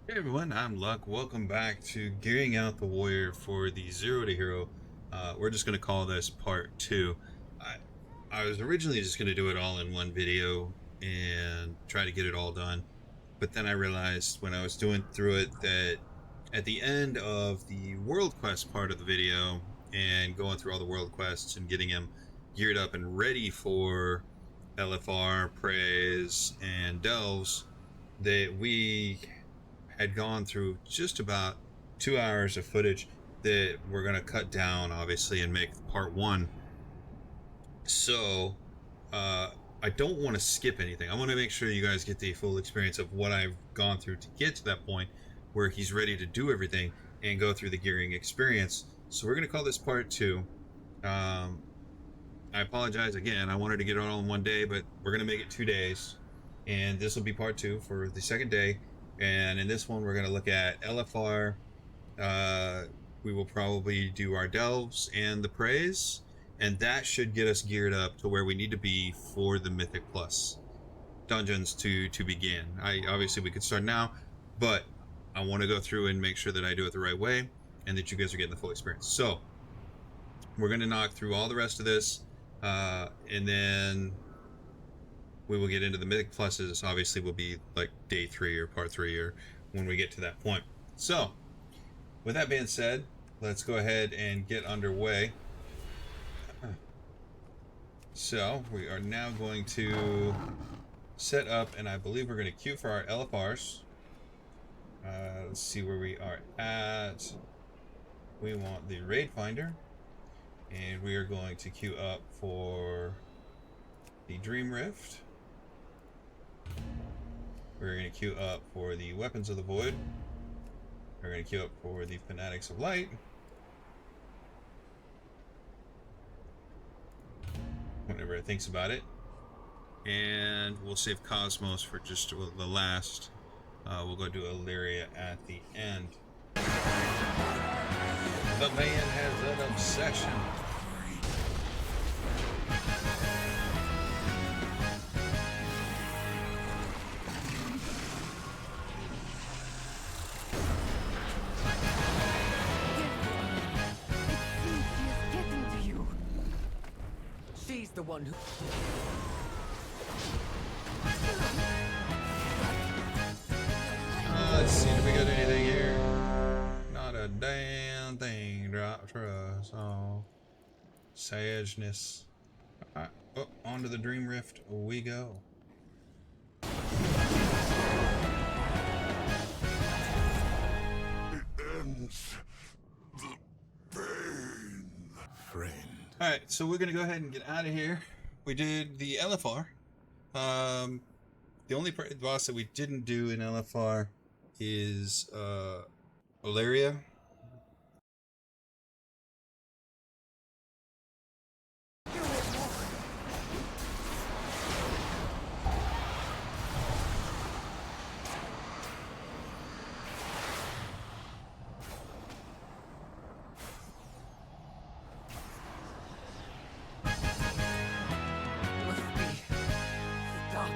Hey everyone, I'm Luck. Welcome back to Gearing Out the Warrior for the Zero to Hero. We're just going to call this part two. I, I was originally just going to do it all in one video and try to get it all done. But then I realized when I was doing through it that at the end of the World Quest part of the video and going through all the World Quests and getting him geared up and ready for LFR, Praise, and Delves, that we had gone through just about 2 hours of footage that we're going to cut down, obviously, and make part one. So, uh, I don't want to skip anything. I want to make sure you guys get the full experience of what I've gone through to get to that point where he's ready to do everything and go through the gearing experience. So, we're going to call this part two. Um, I apologize again. I wanted to get it all in one day, but we're going to make it 2 days. And this will be part two for the second day. And in this one, we're going to look at LFR. Uh, we will probably do our delves and the praise. And that should get us geared up to where we need to be for the Mythic Plus dungeons to begin. Obviously we could start now, but I want to go through and make sure that I do it the right way and that you guys are getting the full experience. So we're going to knock through all the rest of this, and then we will get into the Mythic Pluses. Obviously will be like day 3 or part 3 or when we get to that point. So with that being said, let's go ahead and get underway. So we are now going to set up, and I believe we're going to queue for our LFRs. Let's see where we are at. We want the Raid Finder, and we are going to queue up for the Dream Rift. We're going to queue up for the Weapons of the Void. We're going to queue up for the Fanatics of Light. Whenever it thinks about it. And we'll save Cosmos for just the last. We'll go do Illyria at the end. The man has an obsession. She's the one who... Let's see if we got anything here. Not a damn thing dropped for us. Oh, sadness. Alright, onto the Dream Rift we go. It ends the pain, friend. Alright, so we're gonna go ahead and get out of here. We did the LFR. The only boss that we didn't do in LFR is Illyria. must be stopped.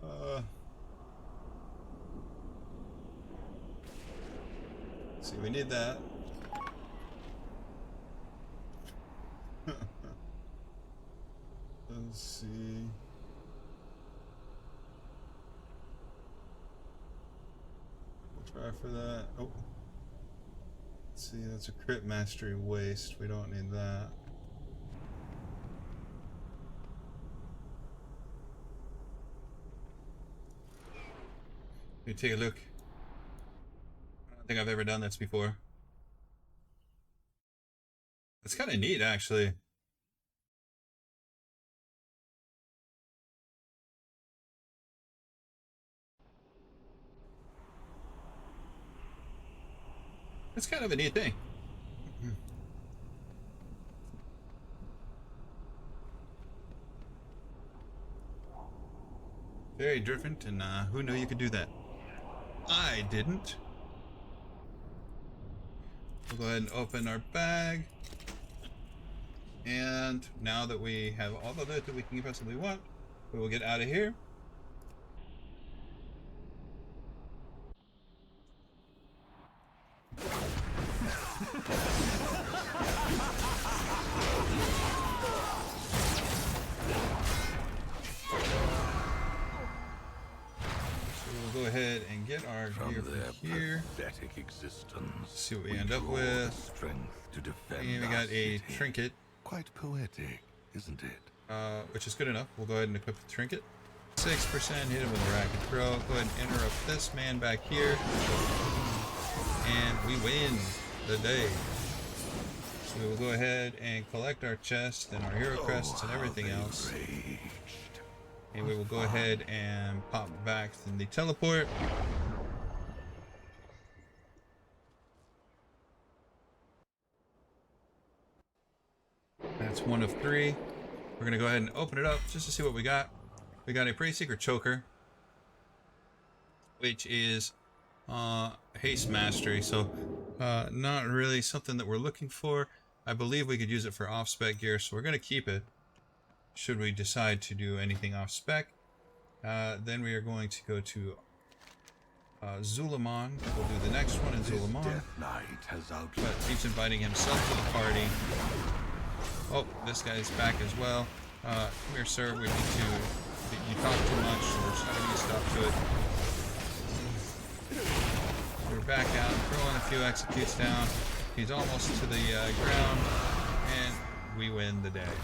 uh, see, we need that. Let's see. We'll try for that. Oh. Let's see, that's a crit mastery waste. We don't need that. Let me take a look. I don't think I've ever done this before. It's kind of neat, actually. It's kind of a neat thing. Very different, and who knew you could do that? I didn't. We'll go ahead and open our bag. And now that we have all of it that we can possibly want, we will get out of here. Go ahead and get our gear from here. Existence, See what we end up with. Strength to defend. And we got a trinket. Quite poetic, isn't it? Which is good enough. We'll go ahead and equip the trinket. 6% hit him with a racket throw. Go ahead and interrupt this man back here. And we win the day. So we will go ahead and collect our chest and our hero crests and everything else. And we will go ahead and pop back in the teleport. That's 1 of 3. We're going to go ahead and open it up just to see what we got. We got a pretty secret choker, which is haste mastery. So not really something that we're looking for. I believe we could use it for off-spec gear, so we're going to keep it. Should we decide to do anything off spec, then we are going to go to Zulamon. We'll do the next one in Zulamon. But he's inviting himself to the party. Oh, this guy's back as well. Come here, sir. We need to. You talk too much, so we're just going to stop to it. We're back out, throwing a few executes down. He's almost to the ground, and we win the day.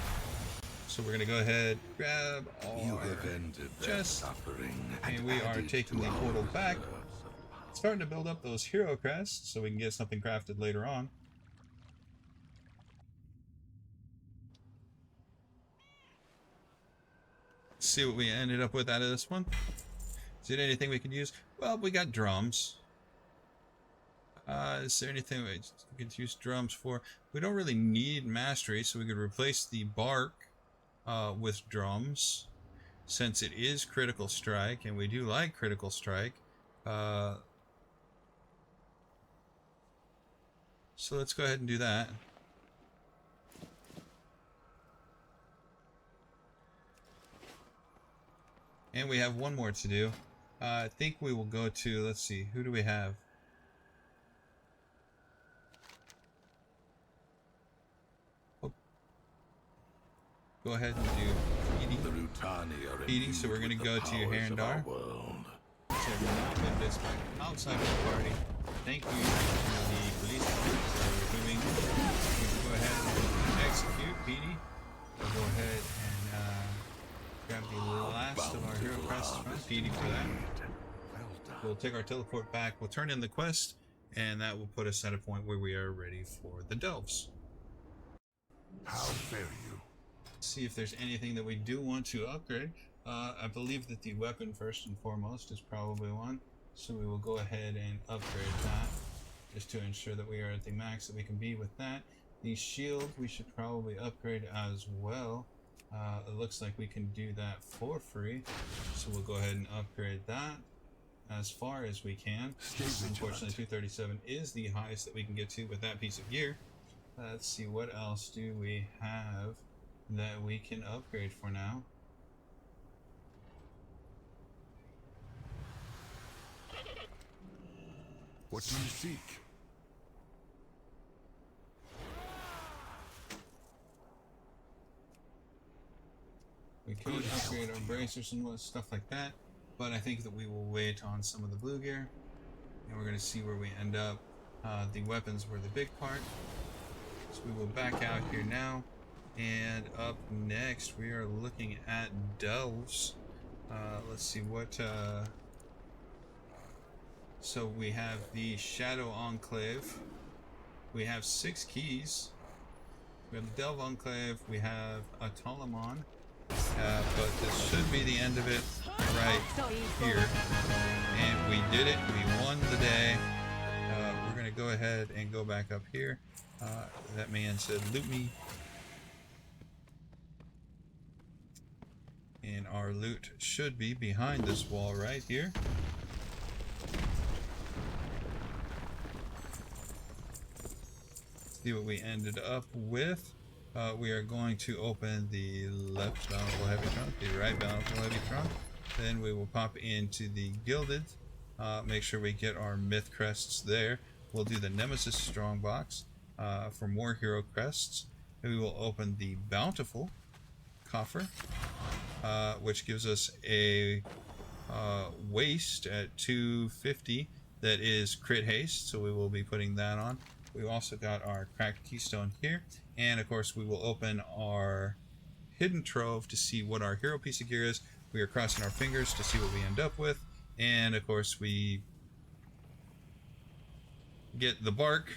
So we're going to go ahead, grab all our chests, and we are taking the portal back. Starting to build up those hero crests so we can get something crafted later on. Let's see what we ended up with out of this one. Is there anything we can use? Well, we got drums. Is there anything we could use drums for? We don't really need mastery, so we could replace the bark with drums, since it is critical strike, and we do like critical strike. So let's go ahead and do that. And we have one more to do. I think we will go to, let's see, who do we have? Go ahead and do feeding. So we're going to go to Harandar. So we're not going to display outside of the party. Thank you to the police for doing. We can go ahead and execute Petey. We'll go ahead and grab the last of our hero crests from Petey for that. We'll take our teleport back. We'll turn in the quest, and that will put us at a point where we are ready for the delves. How fare you? See if there's anything that we do want to upgrade. I believe that the weapon first and foremost is probably one, so we will go ahead and upgrade that just to ensure that we are at the max that we can be with that. The shield we should probably upgrade as well. It looks like we can do that for free, so we'll go ahead and upgrade that as far as we can. Unfortunately 237 is the highest that we can get to with that piece of gear. Let's see, what else do we have that we can upgrade for now. What do you seek? We could upgrade our bracers and stuff like that, but I think that we will wait on some of the blue gear, and we're going to see where we end up. The weapons were the big part, so we will back out here now. And up next, we are looking at delves. Let's see what. So we have the Shadow Enclave. We have 6 keys. We have the Delve Enclave. We have a Talamon. But this should be the end of it right here. And we did it. We won the day. We're going to go ahead and go back up here. That man said, loot me. And our loot should be behind this wall right here. See what we ended up with. We are going to open the left bountiful heavy trunk, the right bountiful heavy trunk. Then we will pop into the gilded. Make sure we get our myth crests there. We'll do the Nemesis strongbox for more hero crests. And we will open the bountiful coffer, which gives us a waste at 250 that is crit haste, so we will be putting that on. We also got our cracked keystone here, and of course we will open our hidden trove to see what our hero piece of gear is. We are crossing our fingers to see what we end up with, and of course we get the bark.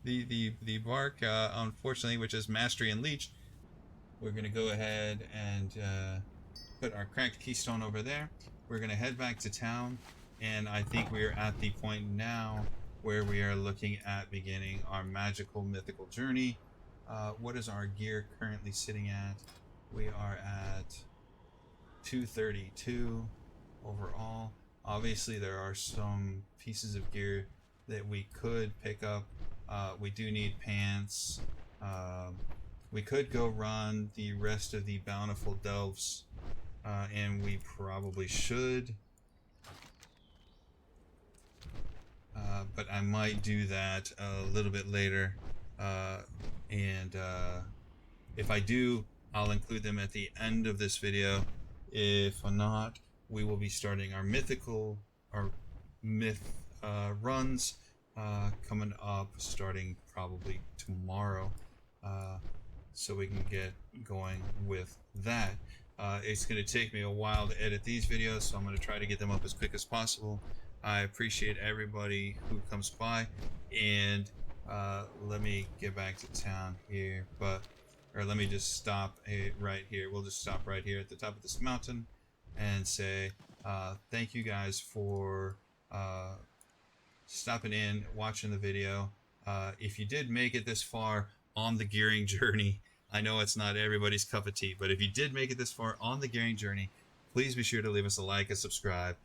the bark, unfortunately, which is mastery and leech. We're going to go ahead and put our cracked keystone over there. We're going to head back to town, and I think we are at the point now where we are looking at beginning our magical mythical journey. What is our gear currently sitting at? We are at 232 overall. Obviously there are some pieces of gear that we could pick up. We do need pants. We could go run the rest of the bountiful delves, and we probably should. But I might do that a little bit later, and if I do, I'll include them at the end of this video. If not, we will be starting our myth runs coming up, starting probably tomorrow, so we can get going with that. It's going to take me a while to edit these videos, so I'm going to try to get them up as quick as possible. I appreciate everybody who comes by, and let me get back to town here, or let me just stop right here. We'll just stop right here at the top of this mountain and say thank you guys for stopping in, watching the video. If you did make it this far on the gearing journey, I know it's not everybody's cup of tea, but if you did make it this far on the gearing journey, please be sure to leave us a like and subscribe.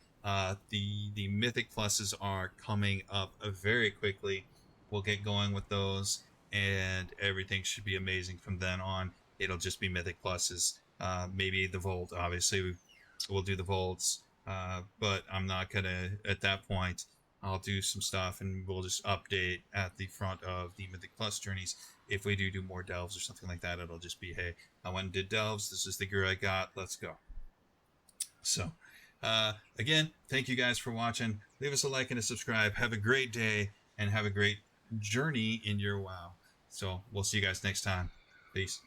The mythic pluses are coming up very quickly. We'll get going with those, and everything should be amazing from then on. It'll just be mythic pluses. Maybe the Volt, obviously we'll do the Volts, but I'm not gonna, at that point I'll do some stuff and we'll just update at the front of the mythic plus journeys. If we do more delves or something like that, it'll just be, hey, I went and did delves, this is the gear I got, let's go. So again, thank you guys for watching. Leave us a like and a subscribe. Have a great day and have a great journey in your WoW. So we'll see you guys next time. Peace.